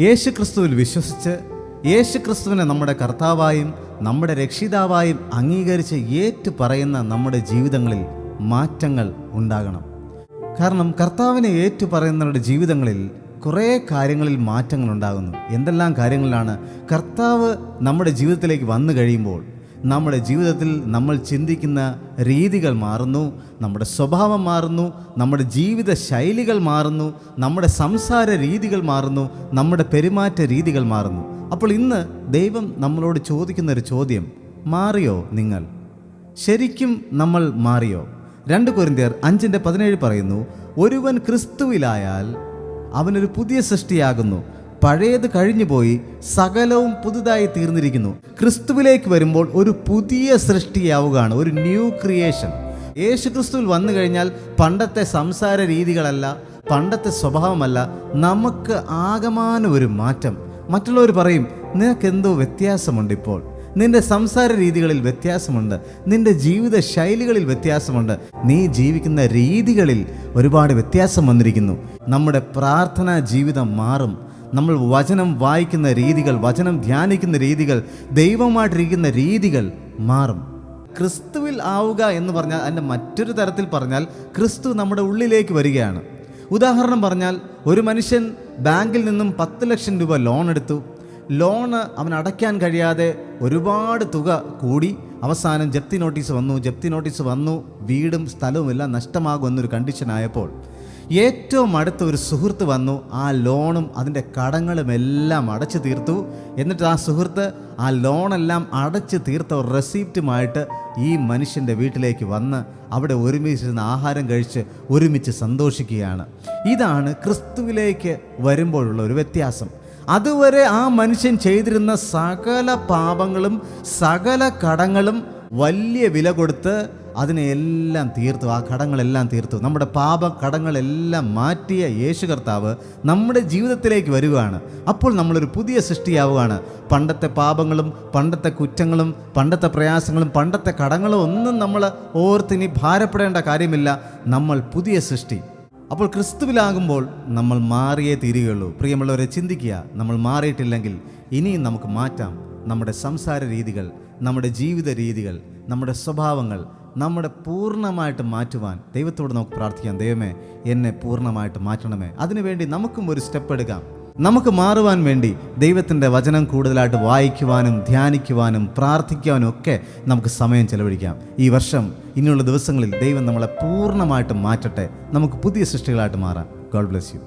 യേശു ക്രിസ്തുവിൽ വിശ്വസിച്ച് യേശു ക്രിസ്തുവിനെ നമ്മുടെ കർത്താവായും നമ്മുടെ രക്ഷിതാവായും അംഗീകരിച്ച് ഏറ്റു പറയുന്ന നമ്മുടെ ജീവിതങ്ങളിൽ മാറ്റങ്ങൾ ഉണ്ടാകണം. കാരണം കർത്താവിനെ ഏറ്റു പറയുന്നവരുടെ ജീവിതങ്ങളിൽ കുറേ കാര്യങ്ങളിൽ മാറ്റങ്ങൾ ഉണ്ടാകുന്നു. എന്തെല്ലാം കാര്യങ്ങളിലാണ്? കർത്താവ് നമ്മുടെ ജീവിതത്തിലേക്ക് വന്നു കഴിയുമ്പോൾ നമ്മുടെ ജീവിതത്തിൽ നമ്മൾ ചിന്തിക്കുന്ന രീതികൾ മാറുന്നു, നമ്മുടെ സ്വഭാവം മാറുന്നു, നമ്മുടെ ജീവിത ശൈലികൾ മാറുന്നു, നമ്മുടെ സംസാര രീതികൾ മാറുന്നു, നമ്മുടെ പെരുമാറ്റ രീതികൾ മാറുന്നു. അപ്പോൾ ഇന്ന് ദൈവം നമ്മളോട് ചോദിക്കുന്നൊരു ചോദ്യം, മാറിയോ നിങ്ങൾ? ശരിക്കും നമ്മൾ മാറിയോ? 2 കൊരിന്ത്യർ 5:17 പറയുന്നു, ഒരുവൻ ക്രിസ്തുവിലായാൽ അവനൊരു പുതിയ സൃഷ്ടിയാകുന്നു, പഴയത് കഴിഞ്ഞുപോയി, സകലവും പുതുതായി തീർന്നിരിക്കുന്നു. ക്രിസ്തുവിലേക്ക് വരുമ്പോൾ ഒരു പുതിയ സൃഷ്ടിയാവുകയാണ്, ഒരു ന്യൂ ക്രിയേഷൻ. യേശു ക്രിസ്തുവിൽ വന്നു കഴിഞ്ഞാൽ പണ്ടത്തെ സംസാര രീതികളല്ല, പണ്ടത്തെ സ്വഭാവമല്ല, നമുക്ക് ആകമാനം ഒരു മാറ്റം. മറ്റുള്ളവർ പറയും, നിനക്കെന്തോ വ്യത്യാസമുണ്ട്, ഇപ്പോൾ നിന്റെ സംസാര രീതികളിൽ വ്യത്യാസമുണ്ട്, നിന്റെ ജീവിത ശൈലികളിൽ വ്യത്യാസമുണ്ട്, നീ ജീവിക്കുന്ന രീതികളിൽ ഒരുപാട് വ്യത്യാസം വന്നിരിക്കുന്നു. നമ്മുടെ പ്രാർത്ഥനാ ജീവിതം മാറും. നമ്മൾ വചനം വായിക്കുന്ന രീതികൾ, വചനം ധ്യാനിക്കുന്ന രീതികൾ, ദൈവമായിട്ടിരിക്കുന്ന രീതികൾ മാറും. ക്രിസ്തുവിൽ ആവുക എന്ന് പറഞ്ഞാൽ, അതിൻ്റെ മറ്റൊരു തരത്തിൽ പറഞ്ഞാൽ, ക്രിസ്തു നമ്മുടെ ഉള്ളിലേക്ക് വരികയാണ്. ഉദാഹരണം പറഞ്ഞാൽ, ഒരു മനുഷ്യൻ ബാങ്കിൽ നിന്നും 10 ലക്ഷം രൂപ ലോൺ എടുത്തു. ലോണ് അവൻ അടയ്ക്കാൻ കഴിയാതെ ഒരുപാട് തുക കൂടി, അവസാനം ജപ്തി നോട്ടീസ് വന്നു, വീടും സ്ഥലവും എല്ലാം നഷ്ടമാകുമെന്നൊരു കണ്ടീഷനായപ്പോൾ ഏറ്റവും അടുത്ത ഒരു സുഹൃത്ത് വന്നു, ആ ലോണും അതിൻ്റെ കടങ്ങളും എല്ലാം അടച്ചു തീർത്തു. എന്നിട്ട് ആ സുഹൃത്ത് ആ ലോണെല്ലാം അടച്ചു തീർത്ത റെസിപ്റ്റുമായിട്ട് ഈ മനുഷ്യൻ്റെ വീട്ടിലേക്ക് വന്ന് അവിടെ ഒരുമിച്ചിരുന്ന് ആഹാരം കഴിച്ച് ഒരുമിച്ച് സന്തോഷിക്കുകയാണ്. ഇതാണ് ക്രിസ്തുവിലേക്ക് വരുമ്പോഴുള്ള ഒരു വ്യത്യാസം. അതുവരെ ആ മനുഷ്യൻ ചെയ്തിരുന്ന സകല പാപങ്ങളും സകല കടങ്ങളും വലിയ വില കൊടുത്ത് അതിനെല്ലാം തീർത്തു, ആ കടങ്ങളെല്ലാം തീർത്തു. നമ്മുടെ പാപ കടങ്ങളെല്ലാം മാറ്റിയ യേശു കർത്താവ് നമ്മുടെ ജീവിതത്തിലേക്ക് വരികയാണ്. അപ്പോൾ നമ്മളൊരു പുതിയ സൃഷ്ടിയാവുകയാണ്. പണ്ടത്തെ പാപങ്ങളും പണ്ടത്തെ കുറ്റങ്ങളും പണ്ടത്തെ പ്രയാസങ്ങളും പണ്ടത്തെ കടങ്ങളും ഒന്നും നമ്മൾ ഓർത്തിനി ഭാരപ്പെടേണ്ട കാര്യമില്ല. നമ്മൾ പുതിയ സൃഷ്ടി. അപ്പോൾ ക്രിസ്തുവിലാകുമ്പോൾ നമ്മൾ മാറിയേ തീരുകയുള്ളൂ. പ്രിയമുള്ളവരെ, ചിന്തിക്കുക, നമ്മൾ മാറിയിട്ടില്ലെങ്കിൽ ഇനിയും നമുക്ക് മാറ്റാം. നമ്മുടെ സംസാര രീതികൾ, നമ്മുടെ ജീവിത രീതികൾ, നമ്മുടെ സ്വഭാവങ്ങൾ നമ്മുടെ പൂർണ്ണമായിട്ട് മാറ്റുവാൻ ദൈവത്തോട് നമുക്ക് പ്രാർത്ഥിക്കാം. ദൈവമേ, എന്നെ പൂർണ്ണമായിട്ട് മാറ്റണമേ. അതിനുവേണ്ടി നമുക്കും ഒരു സ്റ്റെപ്പ് എടുക്കാം. നമുക്ക് മാറുവാൻ വേണ്ടി ദൈവത്തിൻ്റെ വചനം കൂടുതലായിട്ട് വായിക്കുവാനും ധ്യാനിക്കുവാനും പ്രാർത്ഥിക്കുവാനും ഒക്കെ നമുക്ക് സമയം ചെലവഴിക്കാം. ഈ വർഷം ഇനിയുള്ള ദിവസങ്ങളിൽ ദൈവം നമ്മളെ പൂർണ്ണമായിട്ട് മാറ്റട്ടെ. നമുക്ക് പുതിയ സൃഷ്ടികളായിട്ട് മാറാം. God bless you.